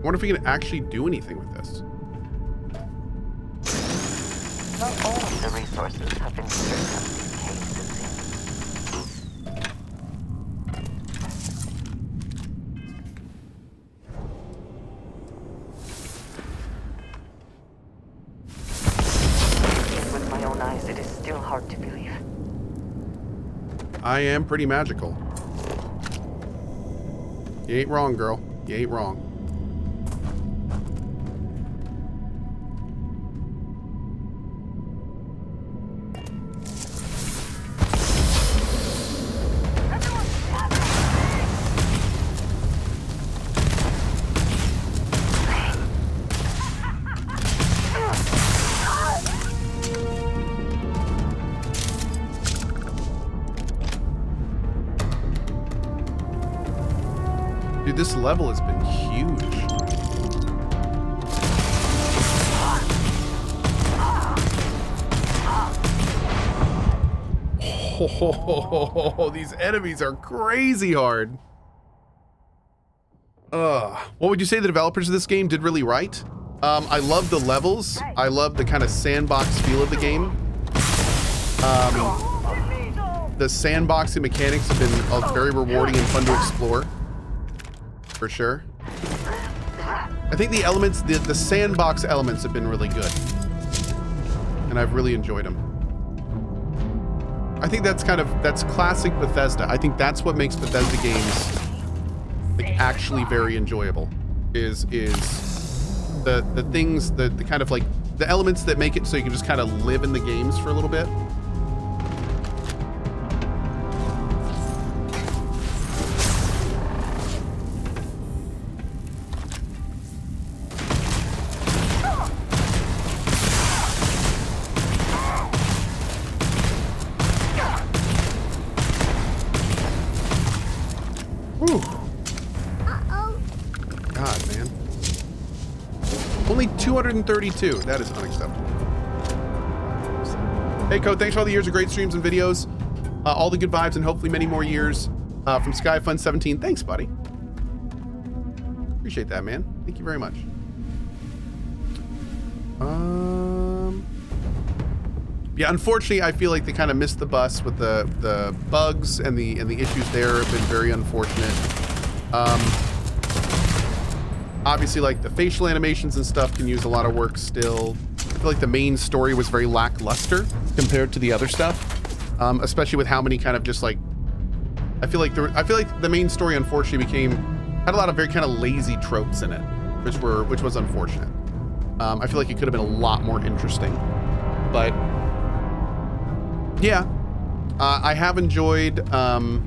I wonder if we can actually do anything with this. Not all of the resources have been cleared from these caves, it seems. With my own eyes, it is still hard to believe. I am pretty magical. You ain't wrong, girl. You ain't wrong. Dude, this level has been huge. Oh, these enemies are crazy hard. What would you say the developers of this game did really right? I love the levels. I love the kind of sandbox feel of the game. The sandboxing mechanics have been very rewarding and fun to explore. For sure. I think the elements, the sandbox elements have been really good. And I've really enjoyed them. I think that's classic Bethesda. I think that's what makes Bethesda games like actually very enjoyable. Is the things, the kind of like the elements that make it so you can just kind of live in the games for a little bit. God, man. Only 232. That is unacceptable. Hey, Cohh, thanks for all the years of great streams and videos. All the good vibes and hopefully many more years from SkyFun17. Thanks, buddy. Appreciate that, man. Thank you very much. Yeah, unfortunately, I feel like they kind of missed the bus with the bugs and the issues there have been very unfortunate. Obviously, like the facial animations and stuff can use a lot of work still. I feel like the main story was very lackluster compared to the other stuff, especially with how many kind of just like. I feel like the main story unfortunately had a lot of very kind of lazy tropes in it, which was unfortunate. I feel like it could have been a lot more interesting, but yeah, I have enjoyed. I've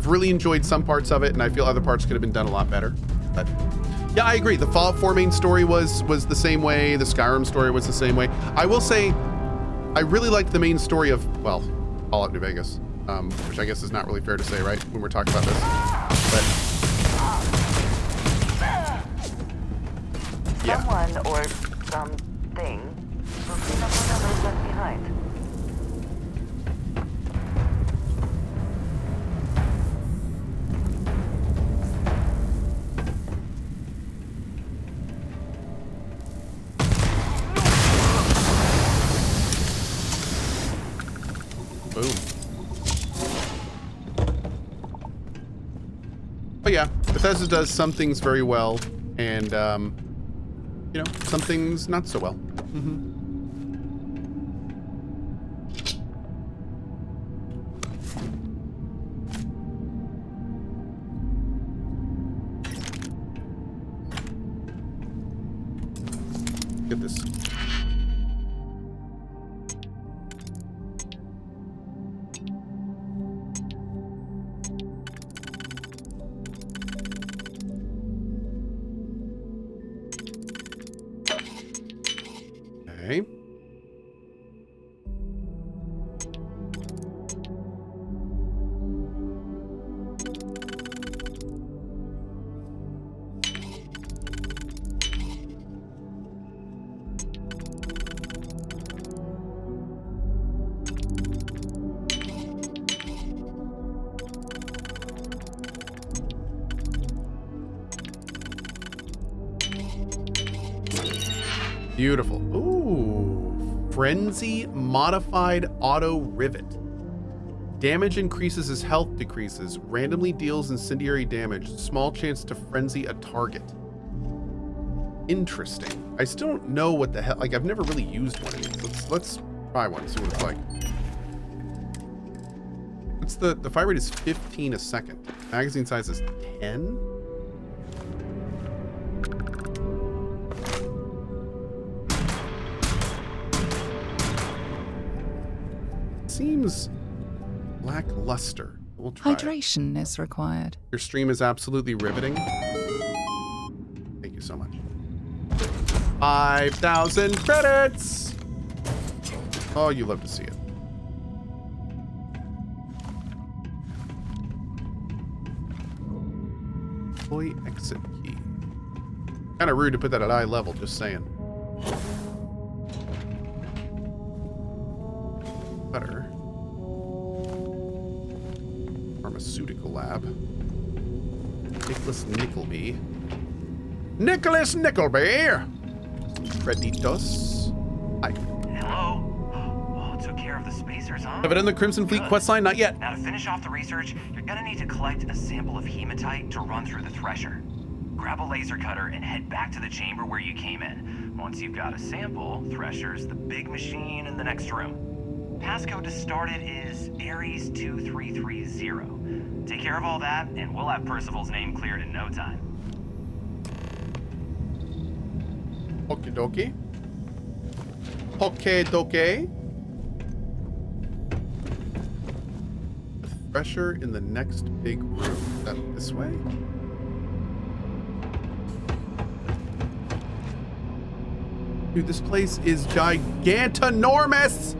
really enjoyed some parts of it, and I feel other parts could have been done a lot better. But yeah, I agree. The Fallout 4 main story was the same way. The Skyrim story was the same way. I will say, I really liked the main story of, well, Fallout New Vegas, which I guess is not really fair to say, right, when we're talking about this. But yeah. Someone or something will clean up whatever's left behind. Boom. But yeah, Bethesda does some things very well, and you know, some things not so well. Get this. Okay. Beautiful. Ooh. Frenzy modified auto rivet. Damage increases as health decreases. Randomly deals incendiary damage. Small chance to frenzy a target. Interesting. I still don't know what the hell. Like, I've never really used one of these. Let's try one. See what it's like. What's the fire rate is 15 a second. Magazine size is 10. Seems lackluster. We'll try Hydration is required. Your stream is absolutely riveting. Thank you so much. 5,000 credits. Oh, you love to see it. Employee exit key. Kind of rude to put that at eye level, just saying. Better. Pharmaceutical lab. Nicholas Nickleby. Nicholas Nickleby! Creditos. Hi. Hello? Oh, took care of the spacers, huh? Have it in the Crimson Fleet questline? Not yet. Now to finish off the research, you're gonna need to collect a sample of hematite to run through the thresher. Grab a laser cutter and head back to the chamber where you came in. Once you've got a sample, thresher's the big machine in the next room. Passcode to start it is Ares 2330. Take care of all that, and we'll have Percival's name cleared in no time. Okie dokie. Okie dokie. The thresher in the next big room. Is that this way? Dude, this place is gigantanormous!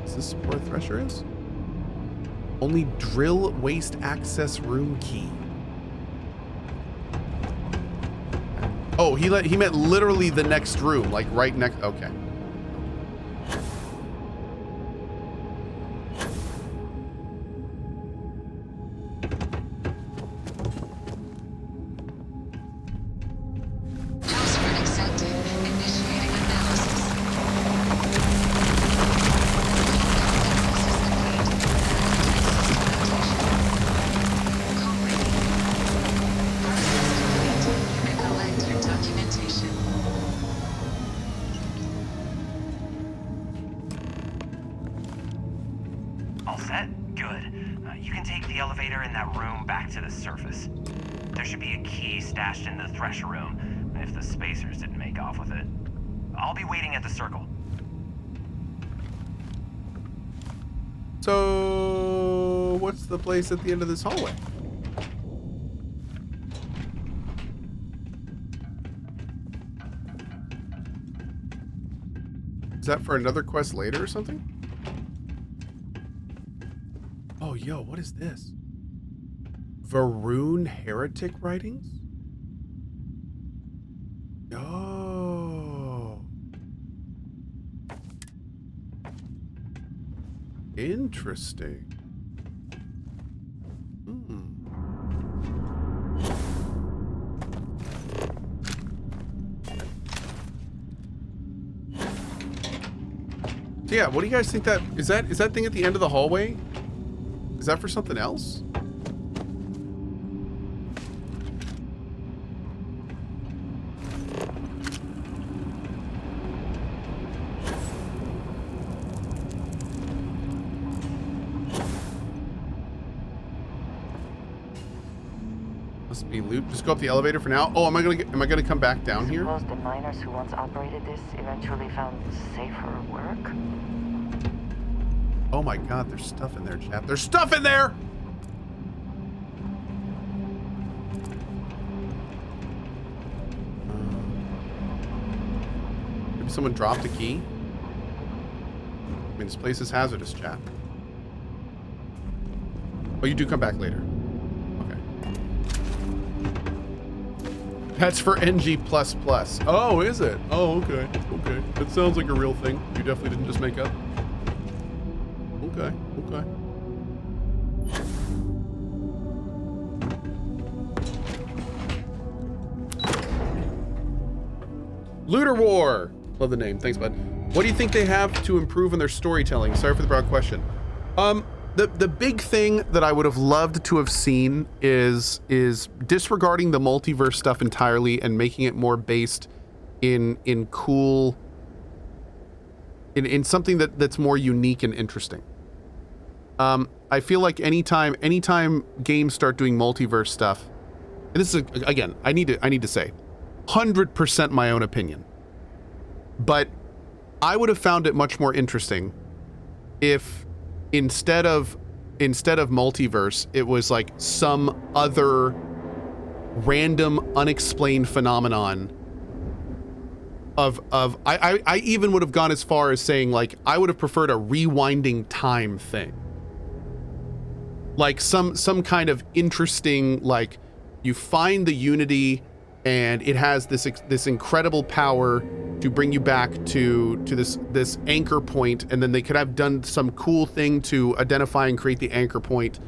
Is this where a thresher is? Only drill waste access room key. Oh, he meant literally the next room, like right next. Okay. Password accepted. Initiating analysis. Collect your documentation. All set? Good. You can take the elevator in that room back to the surface. There should be a key stashed in the thresher room, if the spacers didn't make off with it. I'll be waiting at the circle. So, what's the place at the end of this hallway? Is that for another quest later or something? Oh, yo, what is this? Varun Heretic writings? Oh. Interesting. So yeah, what do you guys think that is that thing at the end of the hallway? Is that for something else? Must be loot. Just go up the elevator for now. Oh, am I gonna come back down here? Suppose the miners who once operated this eventually found safer work? Oh my god, there's stuff in there, chat. There's stuff in there! Maybe someone dropped a key? I mean, this place is hazardous, chat. Oh, you do come back later. Okay. That's for NG++. Oh, is it? Oh, okay. Okay. That sounds like a real thing. You definitely didn't just make up. Okay, okay. Looter War. Love the name. Thanks, bud. What do you think they have to improve on their storytelling? Sorry for the broad question. The big thing that I would have loved to have seen is disregarding the multiverse stuff entirely and making it more based in cool, in something that's more unique and interesting. I feel like anytime games start doing multiverse stuff, and this is again, I need to say 100% my own opinion, but I would have found it much more interesting if instead of multiverse, it was like some other random unexplained phenomenon I even would have gone as far as saying, like, I would have preferred a rewinding time thing. Like some kind of interesting, like, you find the Unity and it has this incredible power to bring you back to this anchor point, and then they could have done some cool thing to identify and create the anchor point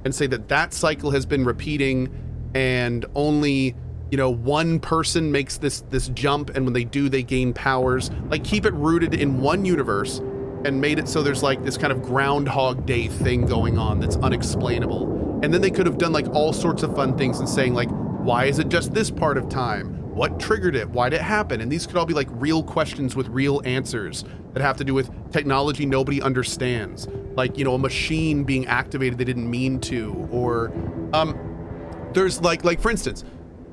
and say that cycle has been repeating, and only, you know, one person makes this jump, and when they do, they gain powers. Like, keep it rooted in one universe and made it so there's like this kind of Groundhog Day thing going on that's unexplainable. And then they could have done like all sorts of fun things and saying, like, why is it just this part of time? What triggered it? Why did it happen? And these could all be like real questions with real answers that have to do with technology nobody understands. Like, you know, a machine being activated they didn't mean to, or there's like for instance,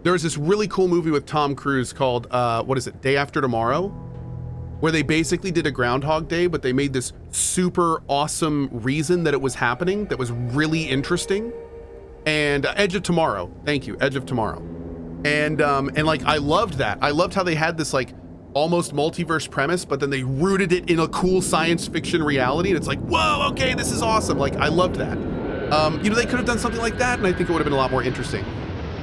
there's this really cool movie with Tom Cruise called what is it, Day After Tomorrow, where they basically did a Groundhog Day, but they made this super awesome reason that it was happening that was really interesting. And Edge of Tomorrow, thank you, Edge of Tomorrow. And like, I loved that. I loved how they had this like almost multiverse premise, but then they rooted it in a cool science fiction reality, and it's like, whoa, okay, this is awesome. Like, I loved that. You know, they could have done something like that, and I think it would have been a lot more interesting.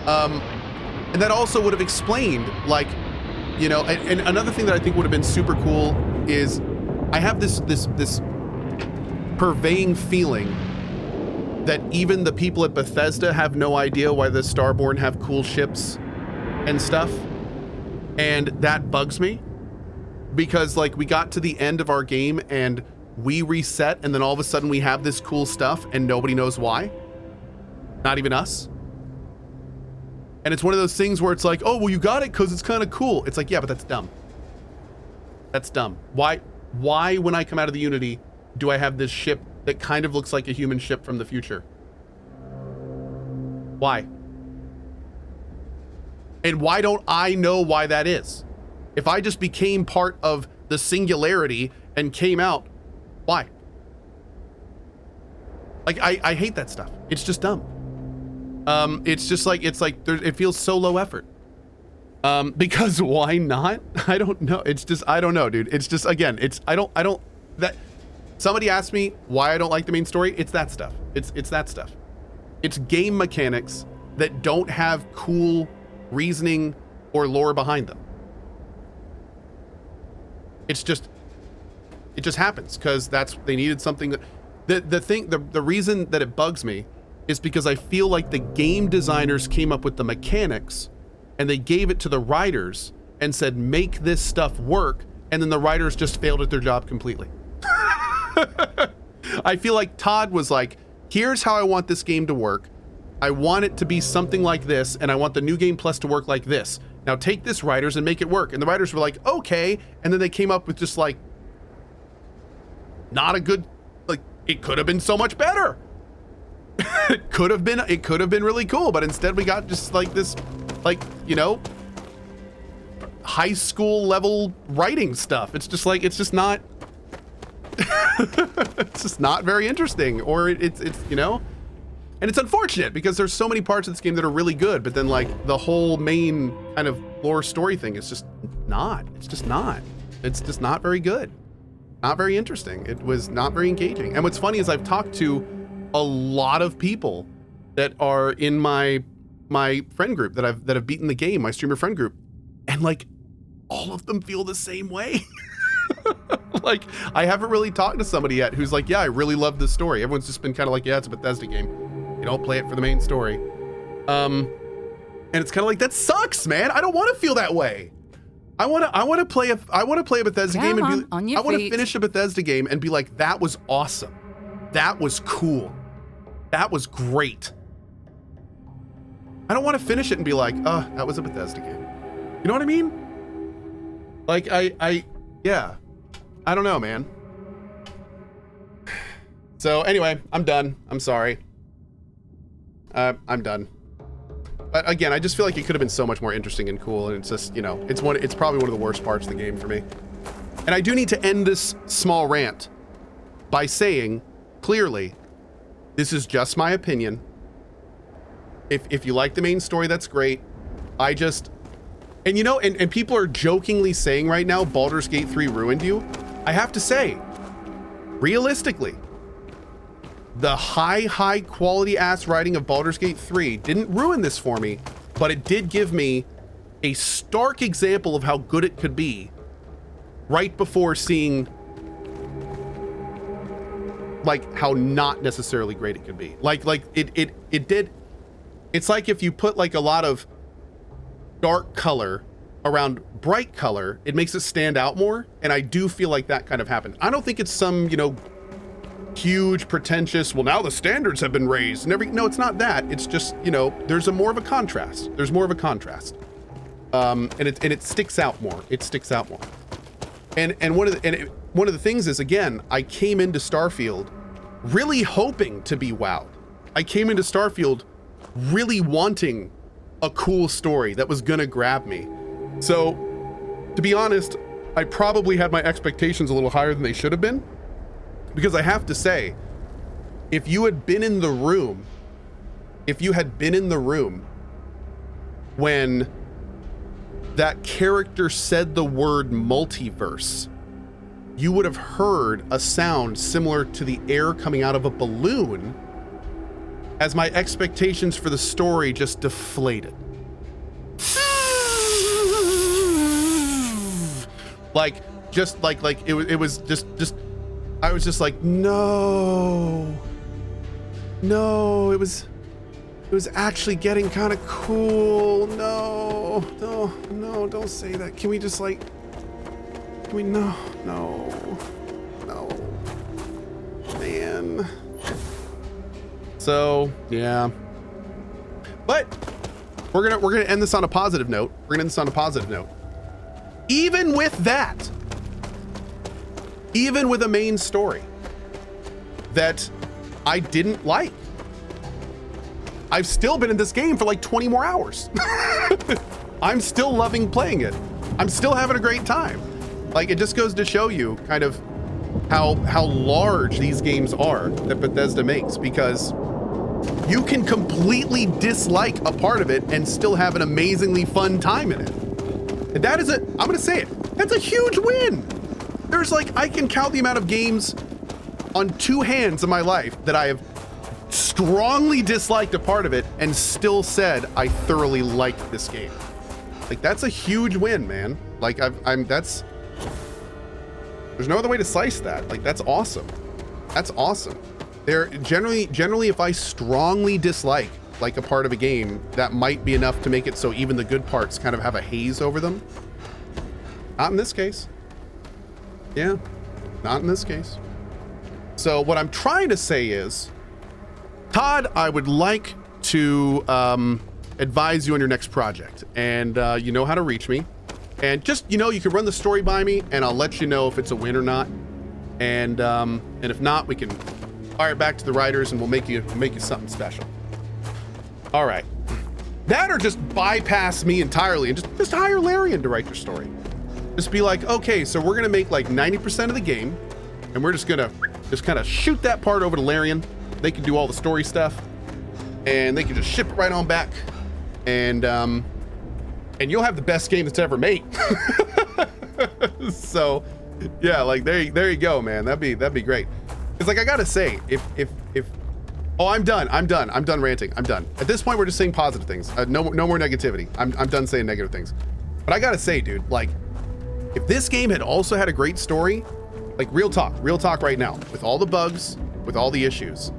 And that also would have explained, like, you know, and another thing that I think would have been super cool is I have this purveying feeling that even the people at Bethesda have no idea why the Starborn have cool ships and stuff. And that bugs me, because like, we got to the end of our game and we reset, and then all of a sudden we have this cool stuff and nobody knows why. Not even us. And it's one of those things where it's like, oh, well, you got it because it's kind of cool. It's like, yeah, but that's dumb. That's dumb. Why when I come out of the Unity do I have this ship that kind of looks like a human ship from the future? Why? And why don't I know why that is? If I just became part of the singularity and came out, why? Like, I hate that stuff. It's just dumb. It's just like, it feels so low effort. Because why not? I don't know. It's just, I don't know, dude. It's just, again, that somebody asked me why I don't like the main story. It's that stuff. It's that stuff. It's game mechanics that don't have cool reasoning or lore behind them. It just happens because they needed something that, the reason that it bugs me is because I feel like the game designers came up with the mechanics and they gave it to the writers and said, make this stuff work. And then the writers just failed at their job completely. I feel like Todd was like, here's how I want this game to work. I want it to be something like this, and I want the New Game Plus to work like this. Now take this, writers, and make it work. And the writers were like, okay. And then they came up with just like, not a good, like, it could have been so much better. It could have been really cool, but instead we got just like this, like, you know, high school level writing stuff. It's just like, it's just not, it's just not very interesting, or it's, you know, and it's unfortunate because there's so many parts of this game that are really good, but then like the whole main kind of lore story thing is just not, it's just not very good. Not very interesting. It was not very engaging. And what's funny is I've talked to a lot of people that are in my friend group that have beaten the game, my streamer friend group, and like all of them feel the same way. Like, I haven't really talked to somebody yet who's like, yeah, I really love this story. Everyone's just been kind of like, yeah, it's a Bethesda game. You don't play it for the main story. And it's kind of like, that sucks, man. I don't want to feel that way. I want to play a Bethesda game and on your I want to feet. finish a Bethesda game and be like, that was awesome. That was cool. That was great. I don't want to finish it and be like, oh, that was a Bethesda game. You know what I mean? Like, yeah. I don't know, man. So anyway, I'm done. I'm sorry. I'm done. But again, I just feel like it could have been so much more interesting and cool, and it's just, you know, it's probably one of the worst parts of the game for me. And I do need to end this small rant by saying, clearly, this is just my opinion. If you like the main story, that's great. I just, and you know, and people are jokingly saying right now, Baldur's Gate 3 ruined you. I have to say, realistically, the high quality ass writing of Baldur's Gate 3 didn't ruin this for me, but it did give me a stark example of how good it could be right before seeing like how not necessarily great it could be. Like it did. It's like if you put like a lot of dark color around bright color, it makes it stand out more. And I do feel like that kind of happened. I don't think it's some, you know, huge pretentious, well, now the standards have been raised and no, it's not that. It's just, you know, there's more of a contrast. There's more of a contrast. And it sticks out more. It sticks out more. And one of the things is, again, I came into Starfield really hoping to be wowed. I came into Starfield really wanting a cool story that was gonna grab me. So, to be honest, I probably had my expectations a little higher than they should have been. Because I have to say, if you had been in the room when that character said the word multiverse, you would have heard a sound similar to the air coming out of a balloon as my expectations for the story just deflated. Like it was just I was just like, no, it was actually getting kind of cool. No, don't say that. Can we just like, no, man. So yeah, but we're gonna end this on a positive note. Even with that, even with a main story that I didn't like, I've still been in this game for like 20 more hours. I'm still loving playing it. I'm still having a great time. Like, it just goes to show you kind of how large these games are that Bethesda makes, because you can completely dislike a part of it and still have an amazingly fun time in it. And that is I'm gonna say it, that's a huge win. There's like, I can count the amount of games on two hands in my life that I have strongly disliked a part of it and still said I thoroughly liked this game. Like, that's a huge win, man. Like, there's no other way to slice that. Like, that's awesome. That's awesome. There generally, if I strongly dislike like a part of a game, that might be enough to make it so even the good parts kind of have a haze over them. Not in this case. Yeah, not in this case. So what I'm trying to say is, Todd, I would like to advise you on your next project, and you know how to reach me, and just, you know, you can run the story by me and I'll let you know if it's a win or not, and if not, we can fire it back to the writers and we'll make you something special. All right, that, or just bypass me entirely and just hire Larian to write your story. Just be like, okay, so we're gonna make like 90% of the game, and we're just gonna kind of shoot that part over to Larian. They can do all the story stuff, and they can just ship it right on back, and you'll have the best game that's ever made. So, yeah, like there you go, man. That'd be great. Because like, I gotta say, if oh, I'm done ranting. I'm done. At this point, we're just saying positive things. No more negativity. I'm done saying negative things. But I gotta say, dude, like, if this game had also had a great story, like real talk right now, with all the bugs, with all the issues,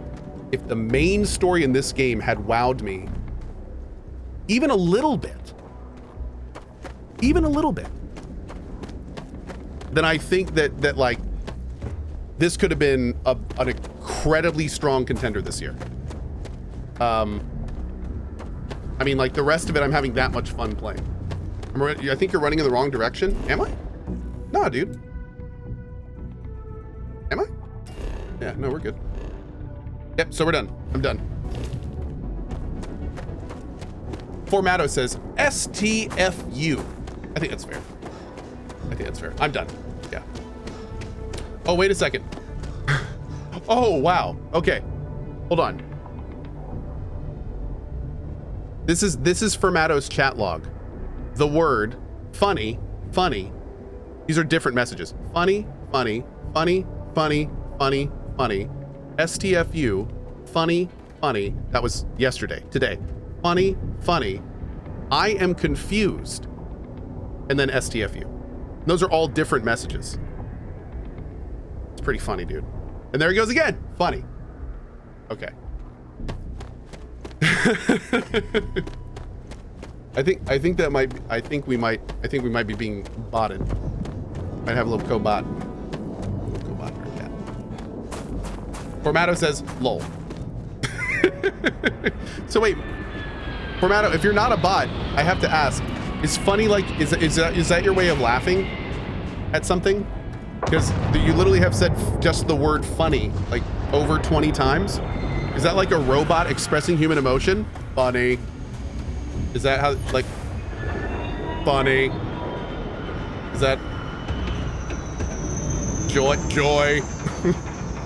if the main story in this game had wowed me even a little bit, then I think that like this could have been an incredibly strong contender this year. I mean, like the rest of it, I'm having that much fun playing. I think you're running in the wrong direction. Am I? No, dude. Am I? Yeah, no, we're good. Yep, so we're done. I'm done. Formato says STFU. I think that's fair. I think that's fair. I'm done. Yeah. Oh, wait a second. Oh, wow. Okay. Hold on. This is Formato's chat log. The word funny, funny. These are different messages. Funny, funny, funny, funny, funny, funny. STFU, funny, funny. That was yesterday. Today. Funny, funny. I am confused. And then STFU. Those are all different messages. It's pretty funny, dude. And there he goes again. Funny. Okay. I think we might be being botted. Might have a little cobot. Cobot in our chat. Formato says lol. So wait, Formato, if you're not a bot, I have to ask, is funny like is that your way of laughing at something? Because you literally have said just the word funny like over 20 times. Is that like a robot expressing human emotion? Funny. Is that how, like, funny? Is that joy?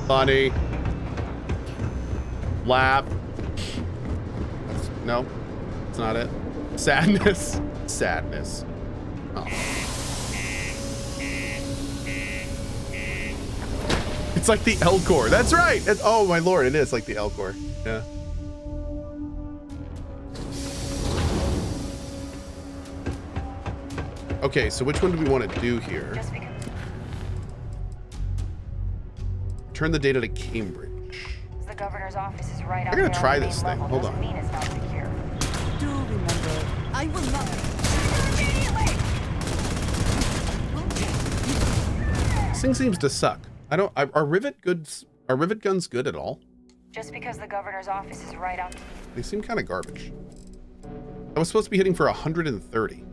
Funny. Laugh. No, it's not it. Sadness. Sadness. Oh. It's like the L-core. That's right. Oh my lord, it is like the L-core. Yeah. Okay, so which one do we want to do here? Turn the data to Cambridge. The governor's office is right out I gotta there try on the this main thing. level. Hold Doesn't on. mean it's not secure. Do remember, I will not. This thing seems to suck. Are rivet guns good at all? Just because the governor's office is right out. They seem kind of garbage. I was supposed to be hitting for 130.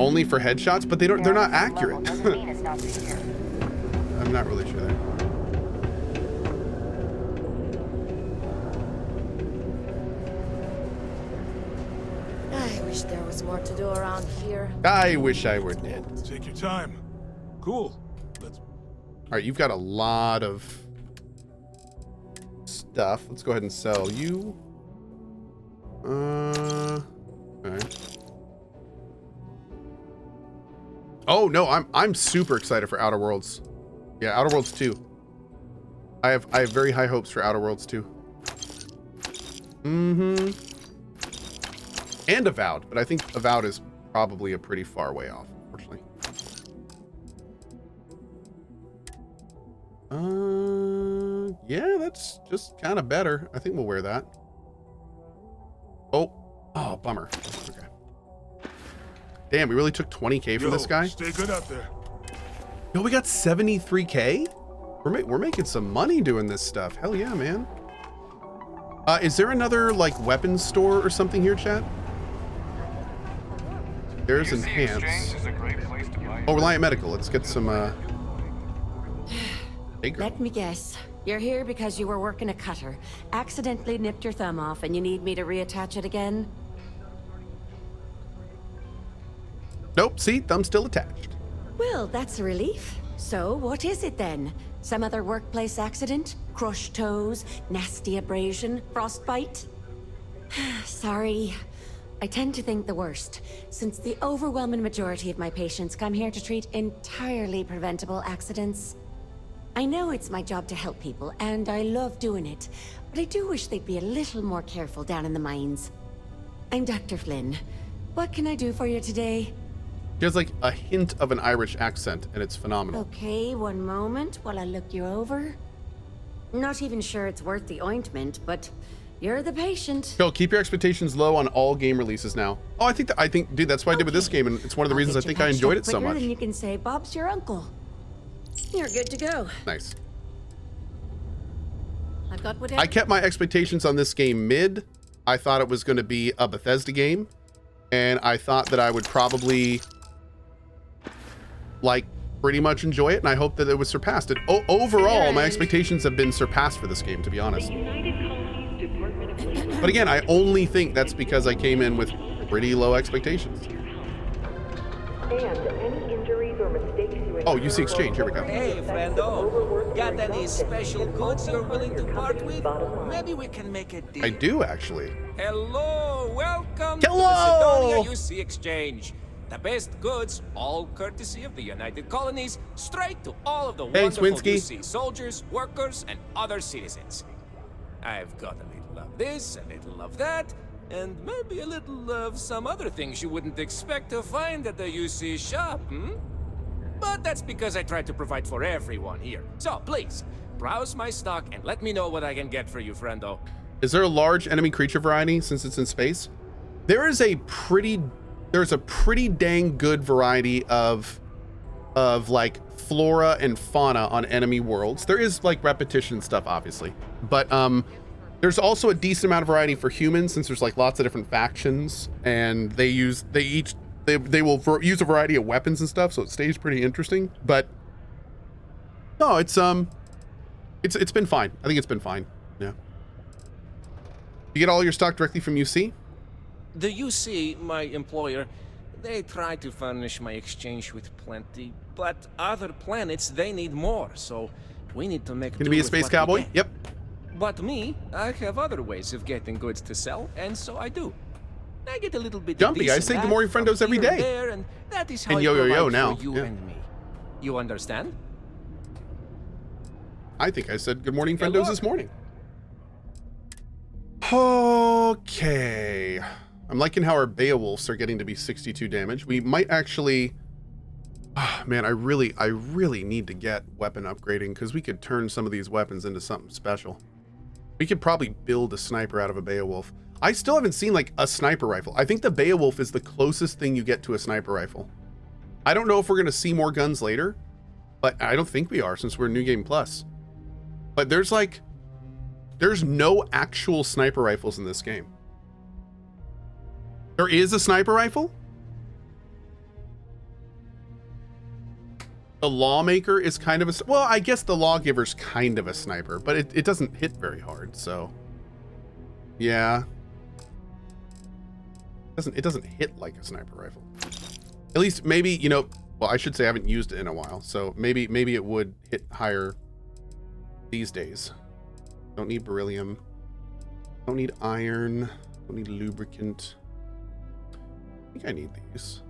Only for headshots, but they're not accurate. Doesn't mean it's not secure. I'm not really sure there. I wish there was more to do around here. I wish I were dead. Take your time. Cool. Let's. All right, you've got a lot of stuff. Let's go ahead and sell you. Okay. Oh no, I'm super excited for Outer Worlds. Yeah, Outer Worlds 2. I have very high hopes for Outer Worlds 2. Mm-hmm. And Avowed, but I think Avowed is probably a pretty far way off, unfortunately. Yeah, that's just kind of better. I think we'll wear that. Oh, bummer. Okay. Damn, we really took 20K from this guy. Stay good out there. Yo, we got 73K? We're making some money doing this stuff. Hell yeah, man. Is there another like weapons store or something here, chat? There's Enhance. Oh, Reliant Medical. Let's get some Let me guess. You're here because you were working a cutter, accidentally nipped your thumb off, and you need me to reattach it again? Nope, see, thumb's still attached. Well, that's a relief. So, what is it then? Some other workplace accident? Crushed toes? Nasty abrasion? Frostbite? Sorry. I tend to think the worst, since the overwhelming majority of my patients come here to treat entirely preventable accidents. I know it's my job to help people, and I love doing it, but I do wish they'd be a little more careful down in the mines. I'm Dr. Flynn. What can I do for you today? She has like a hint of an Irish accent, and it's phenomenal. Okay, one moment while I look you over. Not even sure it's worth the ointment, but You're the patient. Cohh, keep your expectations low on all game releases now. Oh, I think, dude, that's what I did with this game, and it's one of the reasons I think I enjoyed it so much. Then you can say Bob's your uncle. You're good to go. Nice. I've got whatever. I kept my expectations on this game mid. I thought it was going to be a Bethesda game, and I thought that I would probably like pretty much enjoy it, and I hope that it was surpassed. And overall, my expectations have been surpassed for this game, to be honest. But again, I only think that's because I came in with pretty low expectations. Oh, UC Exchange, here we go. Hey, friendo. Got any special goods you're willing to part with? Maybe we can make a deal. I do, actually. Hello, welcome Hello! to the Sidonia UC Exchange. The best goods, all courtesy of the United Colonies, straight to all of the Thanks, wonderful Winsky. UC soldiers, workers, and other citizens. I've got a little of this, a little of that, and maybe a little of some other things you wouldn't expect to find at the UC shop, But that's because I try to provide for everyone here. So please, browse my stock and let me know what I can get for you, friendo. Is there a large enemy creature variety since it's in space? There's a pretty dang good variety of like flora and fauna on enemy worlds. There is like repetition stuff, obviously, but there's also a decent amount of variety for humans, since there's like lots of different factions, and they will use a variety of weapons and stuff, so it stays pretty interesting. But no, it's been fine. I think it's been fine. Yeah. You get all your stock directly from UC? The UC, my employer, they try to furnish my exchange with plenty, but other planets, they need more, so we need to make Gonna do be a with space what we cowboy? get. Yep. But me, I have other ways of getting goods to sell, and so I do. I get a little bit Jumpy, I decent say good back morning, from friendos, every here and day. there, and that is how And I yo, yo, yo provide now. for you Yeah. and me. You understand? I think I said good morning, Take a friendos, look. this morning. Okay. I'm liking how our Beowulfs are getting to be 62 damage. We might actually... man, I really need to get weapon upgrading, because we could turn some of these weapons into something special. We could probably build a sniper out of a Beowulf. I still haven't seen like a sniper rifle. I think the Beowulf is the closest thing you get to a sniper rifle. I don't know if we're going to see more guns later, but I don't think we are, since we're New Game Plus. But there's no actual sniper rifles in this game. There is a sniper rifle? The Lawmaker is kind of a... Well, I guess the Lawgiver's kind of a sniper, but it doesn't hit very hard, so... Yeah. It doesn't hit like a sniper rifle. At least maybe, you know... Well, I should say I haven't used it in a while, so maybe it would hit higher these days. Don't need beryllium. Don't need iron. Don't need lubricant. I think I need these.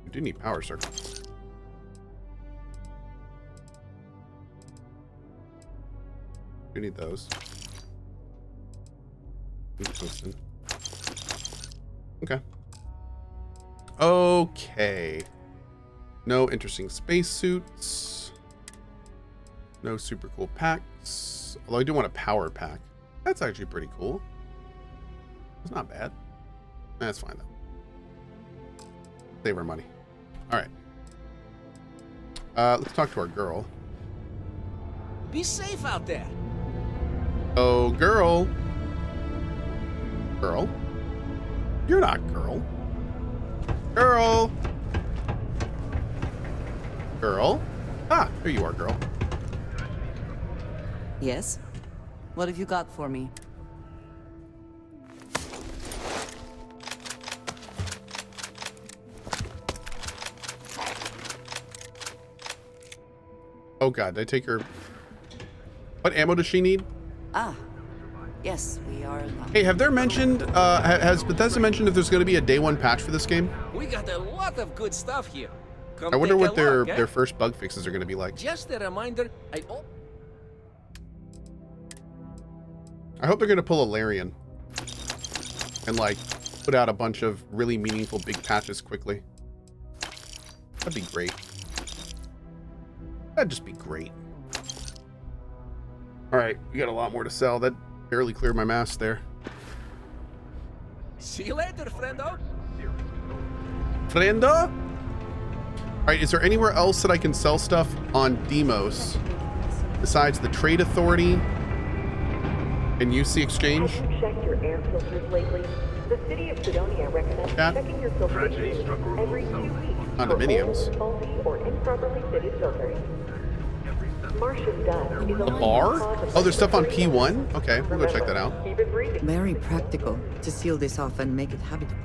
I do need power circuits. Do need those. Need tungsten. Okay. Okay. No interesting spacesuits. No super cool packs. Although I do want a power pack. That's actually pretty cool. It's not bad. That's fine though. Save our money. All right. Let's talk to our girl. Be safe out there. Oh, girl. Girl. You're not girl. Girl. Girl. Ah, there you are, girl. Yes? What have you got for me? Oh god, did I take her? What ammo does she need? Ah, yes, we are. Hey, have there mentioned, has Bethesda mentioned if there's going to be a day one patch for this game? We got a lot of good stuff here. Come I wonder take what a their look, eh? their first bug fixes are going to be like. Just a reminder, I hope they're going to pull a Larian and like put out a bunch of really meaningful big patches quickly. That'd be great. That'd just be great. All right, we got a lot more to sell. That barely cleared my mask there. See you later, friendo. Friendo? All right, is there anywhere else that I can sell stuff on Demos besides the Trade Authority and UC Exchange? Have you checked your air filters lately? The city of Sidonia recommends checking your filtration every 2 weeks Condominiums. for old, faulty, or improperly fitted filters. Martian dust is A bar? Oh, there's stuff on P1? Okay, we'll go check that out. Keep it breathing. Very practical to seal this off and make it habitable.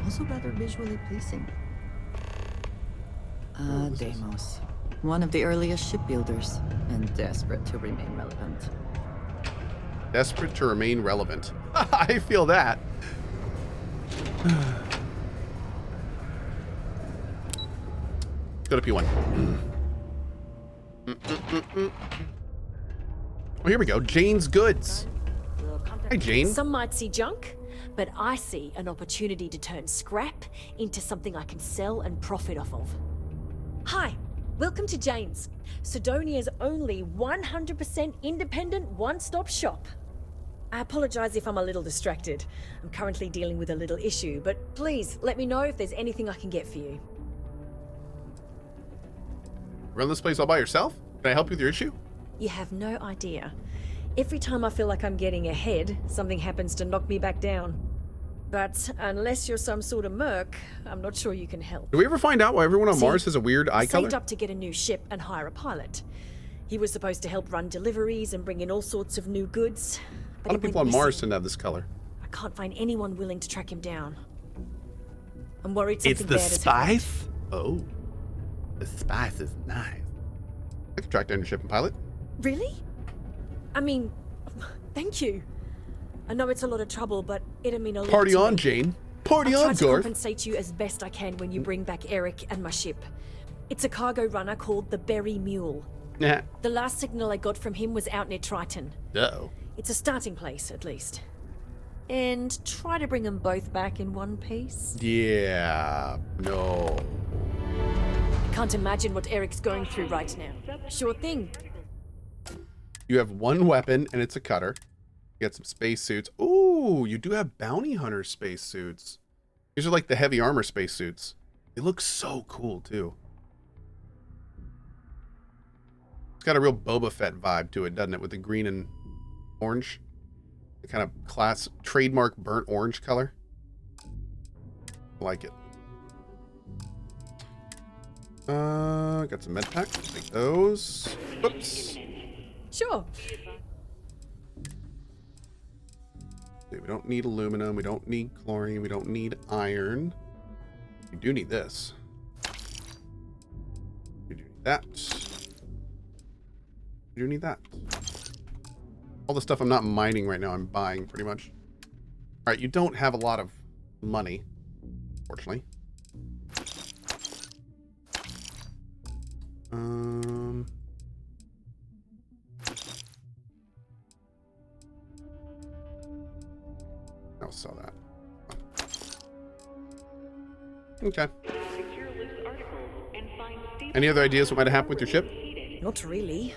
Also rather visually pleasing. Deimos. One of the earliest shipbuilders, and desperate to remain relevant. Desperate to remain relevant. I feel that. Go to P1. Oh, here we go. Jane's Goods. Hi, Jane. Some might see junk, but I see an opportunity to turn scrap into something I can sell and profit off of. Hi, welcome to Jane's, Sidonia's only 100% independent one-stop shop. I apologize if I'm a little distracted. I'm currently dealing with a little issue, but please let me know if there's anything I can get for you. Run this place all by yourself? Can I help you with your issue? You have no idea. Every time I feel like I'm getting ahead, something happens to knock me back down. But unless you're some sort of merc, I'm not sure you can help. Do we ever find out why everyone on Mars has a weird eye color? Saved up to get a new ship and hire a pilot. He was supposed to help run deliveries and bring in all sorts of new goods. A lot of people on Mars tend to have this color. I can't find anyone willing to track him down. I'm worried something It's the bad has happened. spice? Oh. The spice is nice. I can track down your ship and pilot. Really? I mean, thank you. I know it's a lot of trouble, but it'll mean a lot Party to on, me. Jane. Party I'll on, try to Garth. compensate you as best I can when you bring back Eric and my ship. It's a cargo runner called the Berry Mule. Nah. The last signal I got from him was out near Triton. Uh-oh. It's a starting place, at least. And try to bring them both back in one piece. Yeah. No. I can't imagine what Eric's going through right now. Sure thing. You have one weapon, and it's a cutter. You got some spacesuits. Ooh, you do have bounty hunter spacesuits. These are like the heavy armor spacesuits. They look so cool, too. It's got a real Boba Fett vibe to it, doesn't it? With the green and orange. The kind of class, trademark burnt orange color. I like it. Got some med packs. Take those. Whoops. Sure. We don't need aluminum. We don't need chlorine. We don't need iron. We do need this. We do need that. We do need that. All the stuff I'm not mining right now, I'm buying pretty much. All right, you don't have a lot of money, fortunately. I'll sell that. Okay. Any other ideas what might have happened with your ship? Not really.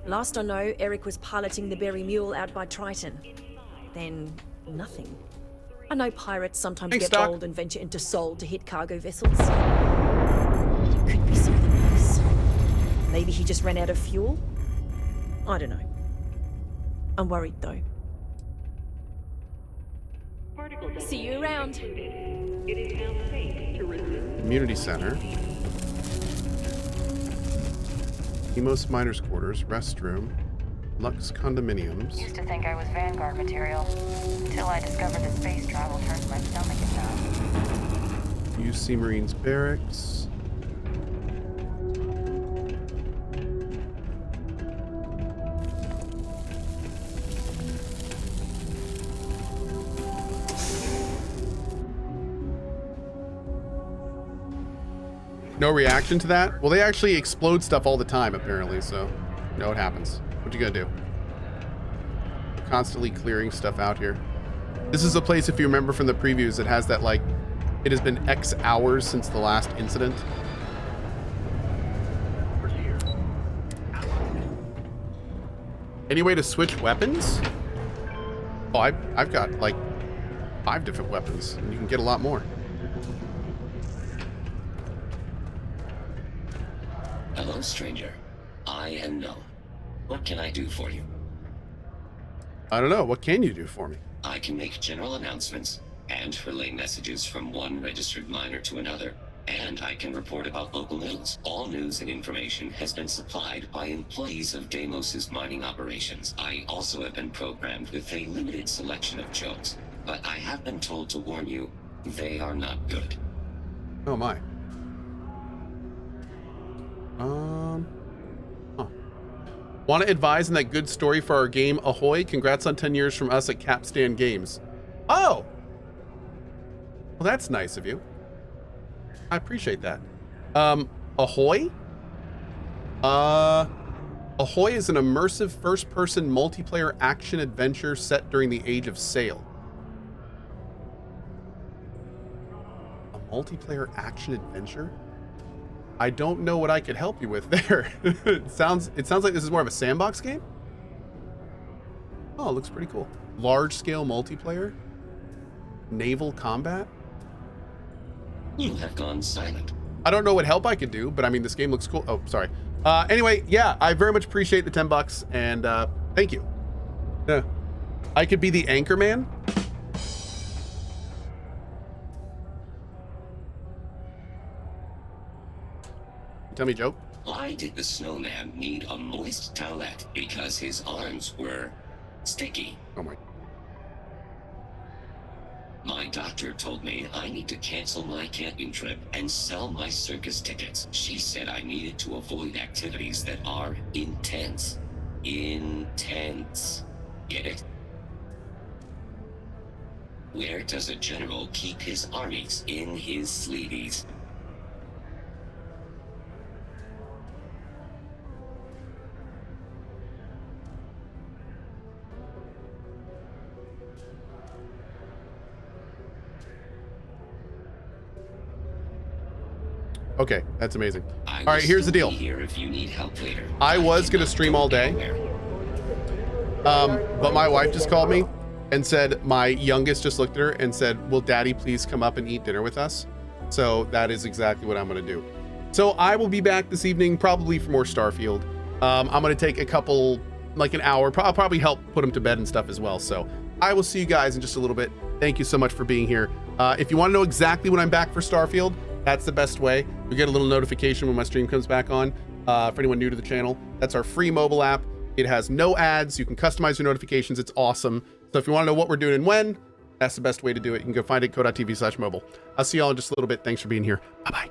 Last I know, Eric was piloting the Berry Mule out by Triton. Then, nothing. I know pirates sometimes Thanks, get Doc. bold and venture into Sol to hit cargo vessels. It could be something else. Maybe he just ran out of fuel? I don't know. I'm worried, though. See you around. Community center. Emos Miners Quarters, restroom, Lux Condominiums. Used to think I was Vanguard material, until I discovered that space travel turns my stomach inside. UC Marines Barracks. No reaction to that? Well, they actually explode stuff all the time, apparently, so you know what happens. What you gonna do? They're constantly clearing stuff out here. This is a place, if you remember from the previews, that has that, like, it has been X hours since the last incident. Any way to switch weapons? Oh, I've got like 5 different weapons, and you can get a lot more. Hello, stranger. I am known. What can I do for you? I don't know. What can you do for me? I can make general announcements and relay messages from one registered miner to another, and I can report about local news. All news and information has been supplied by employees of Deimos's mining operations. I also have been programmed with a limited selection of jokes, but I have been told to warn you, they are not good. Oh my. Want to advise on that good story for our game, Ahoy? Congrats on 10 years from us at Capstan Games. Oh! Well, that's nice of you. I appreciate that. Ahoy? Ahoy is an immersive first-person multiplayer action adventure set during the Age of Sail. A multiplayer action adventure? I don't know what I could help you with there. It sounds like this is more of a sandbox game. Oh, it looks pretty cool. Large-scale multiplayer? Naval combat? You have gone silent. I don't know what help I could do, but I mean, this game looks cool. Oh, sorry. Anyway, yeah, I very much appreciate the $10 and thank you. Yeah. I could be the anchor man. Tell me a joke. Why did the snowman need a moist towelette? Because his arms were sticky. Oh my. My doctor told me I need to cancel my camping trip and sell my circus tickets. She said I needed to avoid activities that are intense. Intense. Get it? Where does a general keep his armies? In his sleeveys. Okay, that's amazing. All right, here's the deal. Here if you need help later. I was gonna stream all day, but my wife just called me and said my youngest just looked at her and said, "Will Daddy please come up and eat dinner with us?" So that is exactly what I'm gonna do. So I will be back this evening, probably for more Starfield. I'm gonna take a couple, like an hour. I'll probably help put him to bed and stuff as well. So I will see you guys in just a little bit. Thank you so much for being here. If you want to know exactly when I'm back for Starfield, that's the best way. You'll get a little notification when my stream comes back on. For anyone new to the channel, that's our free mobile app. It has no ads. You can customize your notifications. It's awesome. So if you want to know what we're doing and when, that's the best way to do it. You can go find it, cohh.tv/mobile. I'll see y'all in just a little bit. Thanks for being here. Bye-bye.